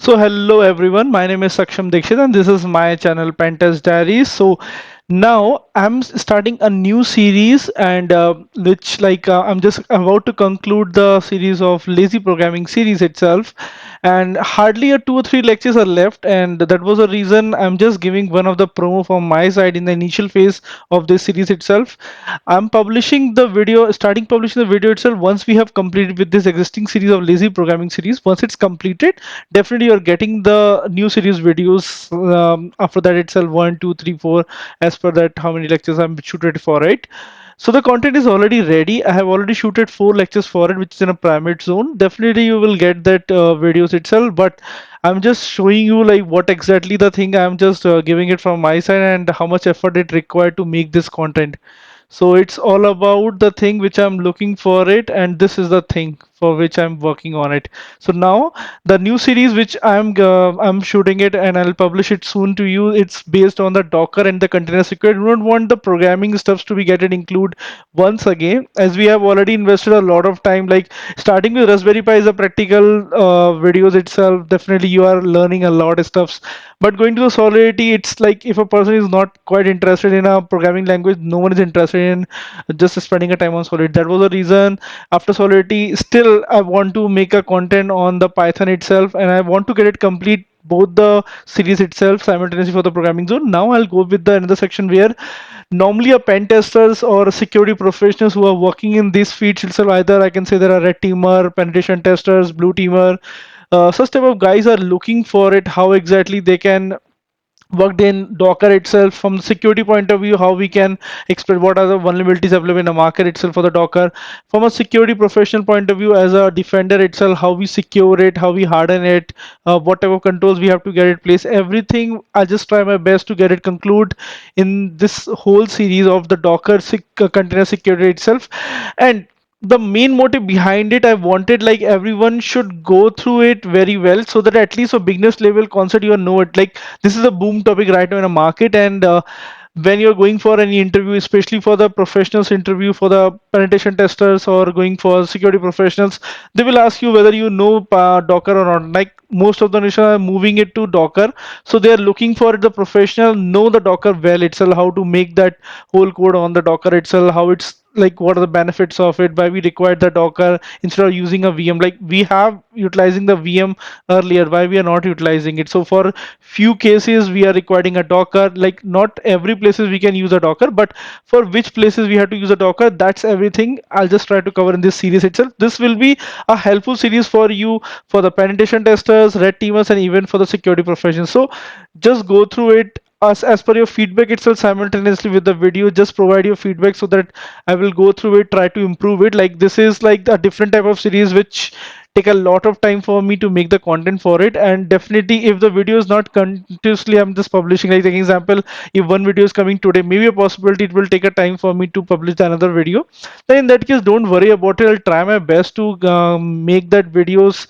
So hello everyone, my name is Saksham Dikshit and this is my channel Pentest Diaries. So now I'm starting a new series and which I'm just about to conclude the series of lazy programming series itself, and hardly a 2 or 3 lectures are left, and that was the reason I'm just giving one of the promo from my side in the initial phase of this series itself. I'm publishing the video, starting publishing the video itself once we have completed with this existing series of lazy programming series. Once it's completed, definitely you're getting the new series videos after that itself, 1 2 3 4, as per that how many lectures I'm shooted for it. So the content is already ready. I have already shooted 4 lectures for it, which is in a private zone. Definitely you will get that videos itself, but I'm just showing you like what exactly the thing. I'm just giving it from my side and how much effort it required to make this content. So it's all about the thing which I'm looking for it, and this is the thing for which I'm working on it. So now the new series which I'm shooting it and I'll publish it soon to you. It's based on the Docker and the container security. We don't want the programming stuffs to be getting include once again, as we have already invested a lot of time. Like starting with Raspberry Pi is a practical videos itself. Definitely you are learning a lot of stuffs, but going to the Solidity, it's like if a person is not quite interested in a programming language, no one is interested in just spending a time on Solid. That was the reason after Solidity, still I want to make a content on the Python itself, and I want to get it complete both the series itself simultaneously for the programming zone. Now I'll go with the another section where normally a pen testers or security professionals who are working in these fields itself, either I can say there are red teamer, penetration testers, blue teamer, such type of guys are looking for it, how exactly they can worked in Docker itself from the security point of view, how we can explain what are the vulnerabilities available in the market itself for the Docker. From a security professional point of view, as a defender itself, how we secure it, how we harden it, what type of controls we have to get it placed. Everything I'll just try my best to get it conclude in this whole series of the container security itself. And the main motive behind it, I wanted like everyone should go through it very well, so that at least a beginners level concept you know it. Like this is a boom topic right now in a market, and when you're going for any interview, especially for the professionals interview, for the penetration testers or going for security professionals, they will ask you whether you know Docker or not. Like most of the nations are moving it to Docker, so they are looking for the professional know the Docker well itself, how to make that whole code on the Docker itself, how it's like what are the benefits of it, why we require the Docker instead of using a VM. Like we have utilizing the VM earlier, why we are not utilizing it. So for few cases we are requiring a Docker. Like not every places we can use a Docker, but for which places we have to use a Docker, that's everything I'll just try to cover in this series itself. This will be a helpful series for you, for the penetration testers, red teamers, and even for the security professionals. So just go through it as per your feedback itself simultaneously with the video. Just provide your feedback so that I will go through it, try to improve it. Like this is like a different type of series which take a lot of time for me to make the content for it. And definitely if the video is not continuously, I'm just publishing, like taking example, if one video is coming today, maybe a possibility it will take a time for me to publish another video. Then in that case, don't worry about it. I'll try my best to make that videos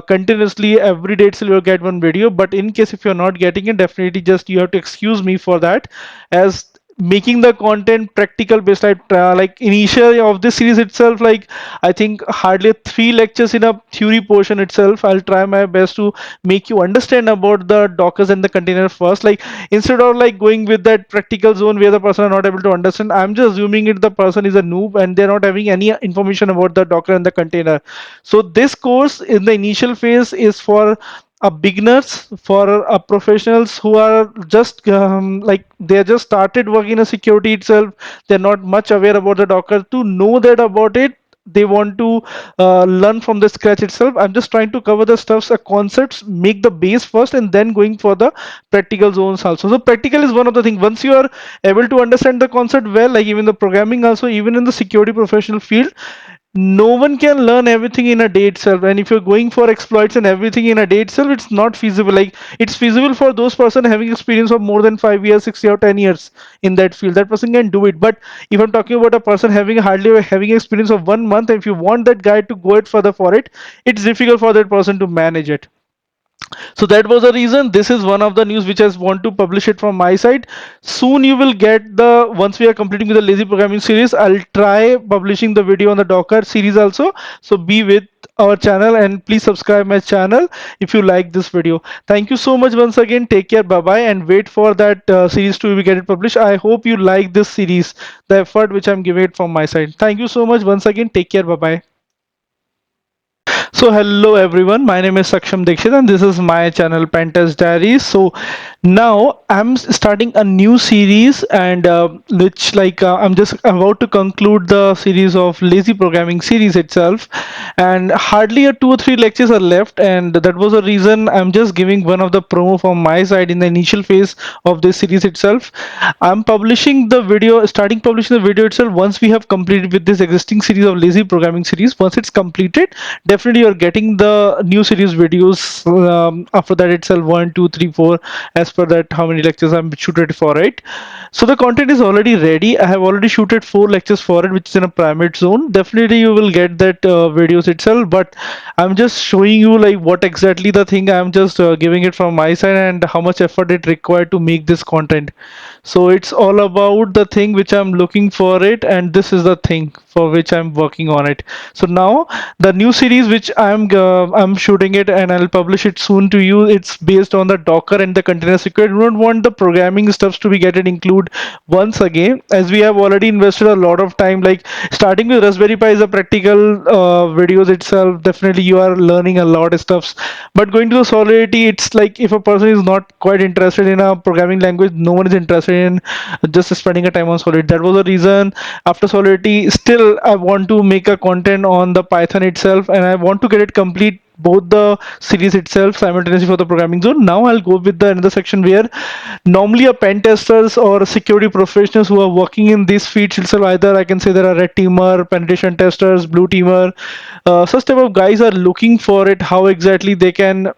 continuously every day till you get one video. But in case if you're not getting it, definitely just you have to excuse me for that, as making the content practical based. Like initially of this series itself, like I think hardly 3 lectures in a theory portion itself. I'll try my best to make you understand about the Dockers and the container first. Like instead of like going with that practical zone where the person are not able to understand, I'm just assuming it the person is a noob and they're not having any information about the Docker and the container. So this course in the initial phase is for a beginners, for professionals who are just like they just started working in security itself. They're not much aware about the Docker to know that about it. They want to learn from the scratch itself. I'm just trying to cover the stuffs, concepts, make the base first, and then going for the practical zones also. So practical is one of the things. Once you are able to understand the concept well, like even the programming also, even in the security professional field, no one can learn everything in a day itself. And if you're going for exploits and everything in a day itself, it's not feasible. Like it's feasible for those person having experience of more than 5 years, 6 years, or 10 years in that field. That person can do it. But if I'm talking about a person having hardly having experience of 1 month, if you want that guy to go it further for it, it's difficult for that person to manage it. So that was the reason. This is one of the news which I want to publish it from my side. Soon you will get the, once we are completing with the lazy programming series, I'll try publishing the video on the Docker series also. So be with our channel and please subscribe my channel if you like this video. Thank you so much once again. Take care. Bye bye, and wait for that series to be get it published. I hope you like this series, the effort which I'm giving it from my side. Thank you so much once again. Take care. Bye bye. So hello everyone, my name is Saksham Dikshit and this is my channel Pentest Diaries. So now I'm starting a new series and which I'm just about to conclude the series of lazy programming series itself, and hardly a 2 or 3 lectures are left, and that was the reason I'm just giving one of the promo from my side in the initial phase of this series itself. I'm publishing the video, starting publishing the video itself once we have completed with this existing series of lazy programming series. Once it's completed, definitely you're getting the new series videos after that itself, 1 2 3 4, as per that how many lectures I'm shooted for it. So the content is already ready. I have already shooted 4 lectures for it, which is in a private zone. Definitely you will get that videos itself, but I'm just showing you like what exactly the thing. I'm just giving it from my side and how much effort it required to make this content. So it's all about the thing which I'm looking for it, and this is the thing for which I'm working on it. So now the new series which I'm shooting it and I'll publish it soon to you. It's based on the Docker and the container security. We don't want the programming stuffs to be getting include once again, as we have already invested a lot of time. Like starting with Raspberry Pi is a practical videos itself. Definitely you are learning a lot of stuffs, but going to the Solidity, it's like if a person is not quite interested in a programming language, no one is interested in just spending a time on Solid. That was the reason after Solidity, still I want to make a content on the Python itself, and I want to get it complete both the series itself simultaneously for the programming zone. Now I'll go with the another section where normally a pen testers or security professionals who are working in these fields itself, either I can say there are red teamer, penetration testers, blue teamer, such type of guys are looking for it, how exactly they can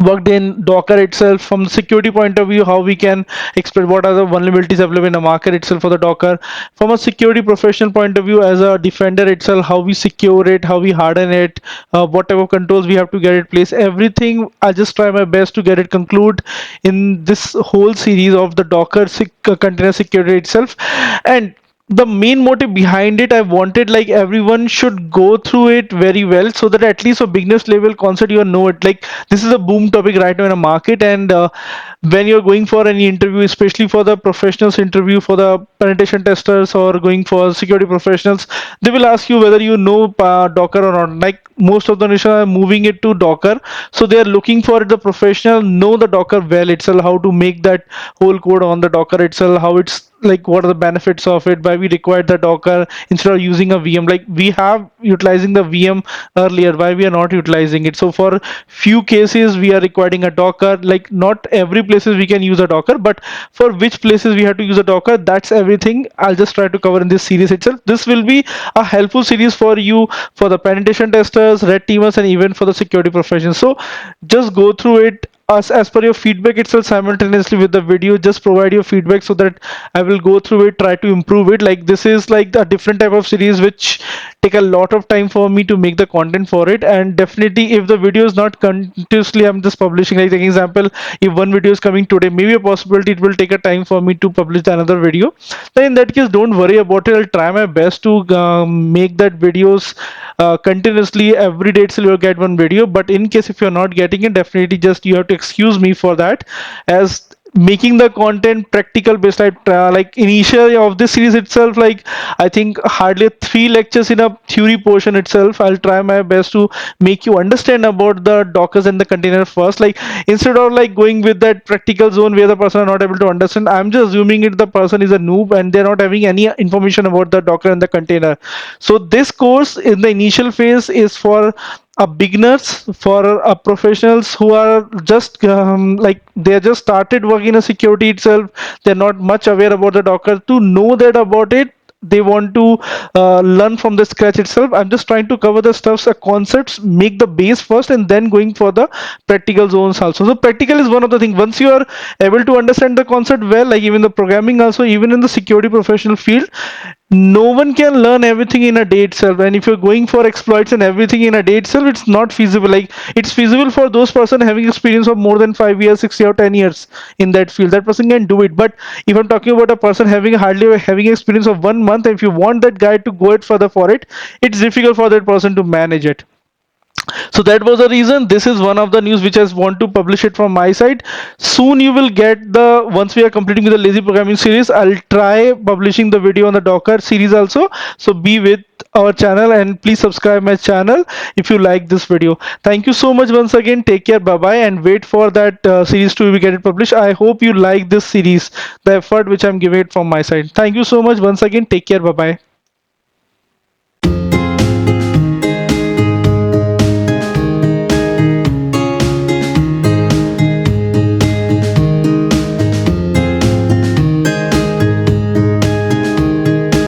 worked in Docker itself from the security point of view, how we can explain what are the vulnerabilities available in the market itself for the Docker. From a security professional point of view, as a defender itself, how we secure it, how we harden it, whatever controls we have to get it place, everything. I just try my best to get it conclude in this whole series of the Docker container security itself. And the main motive behind it, I wanted like everyone should go through it very well, so that at least a beginners level concept you know it. Like this is a boom topic right now in the market, and when you're going for any interview, especially for the professionals interview, for the penetration testers or going for security professionals, they will ask you whether you know Docker or not. Like most of the nations are moving it to Docker, so they are looking for the professional know the Docker well itself, how to make that whole code on the Docker itself, how it's like what are the benefits of it, why we require the Docker instead of using a VM. Like we have utilizing the VM earlier, why we are not utilizing it. So for few cases we are requiring a Docker. Like not every places we can use a Docker, but for which places we have to use a Docker, that's everything I'll just try to cover in this series itself. This will be a helpful series for you, for the penetration testers, red teamers, and even for the security professionals. So just go through it as per your feedback itself simultaneously with the video. Just provide your feedback so that I will go through it, try to improve it. Like this is like a different type of series which take a lot of time for me to make the content for it. And definitely if the video is not continuously, I'm just publishing, like taking example, if one video is coming today, maybe a possibility it will take a time for me to publish the another video. Then in that case, don't worry about it. I'll try my best to make that videos continuously every day till you get one video. But in case if you're not getting it, definitely just you have to excuse me for that, as making the content practical based, like initially of this series itself, like I think hardly 3 lectures in a theory portion itself. I'll try my best to make you understand about the Dockers and the container first, like instead of like going with that practical zone where the person are not able to understand. I'm just assuming it the person is a noob and they're not having any information about the Docker and the container. So this course in the initial phase is for beginners, for professionals who are just like they just started working in a security itself. They're not much aware about the Docker to know that about it. They want to learn from the scratch itself. I'm just trying to cover the stuffs, concepts, make the base first, and then going for the practical zones also. So practical is one of the things. Once you are able to understand the concept well, like even the programming also, even in the security professional field, No one can learn everything in a day itself, and if you're going for exploits and everything in a day itself, it's not feasible. Like, it's feasible for those person having experience of more than 5 years, 6 years, or 10 years in that field. That person can do it. But if I'm talking about a person having hardly having experience of 1 month, if you want that guy to go it further for it, it's difficult for that person to manage it. So that was the reason. This is one of the news which I want to publish it from my side. Soon you will get the, once we are completing with the lazy programming series, I'll try publishing the video on the Docker series also. So be with our channel and please subscribe my channel if you like this video. Thank you so much once again. Take care. Bye bye, and wait for that series to be get it published. I hope you like this series, the effort which I'm giving it from my side. Thank you so much once again. Take care. Bye bye.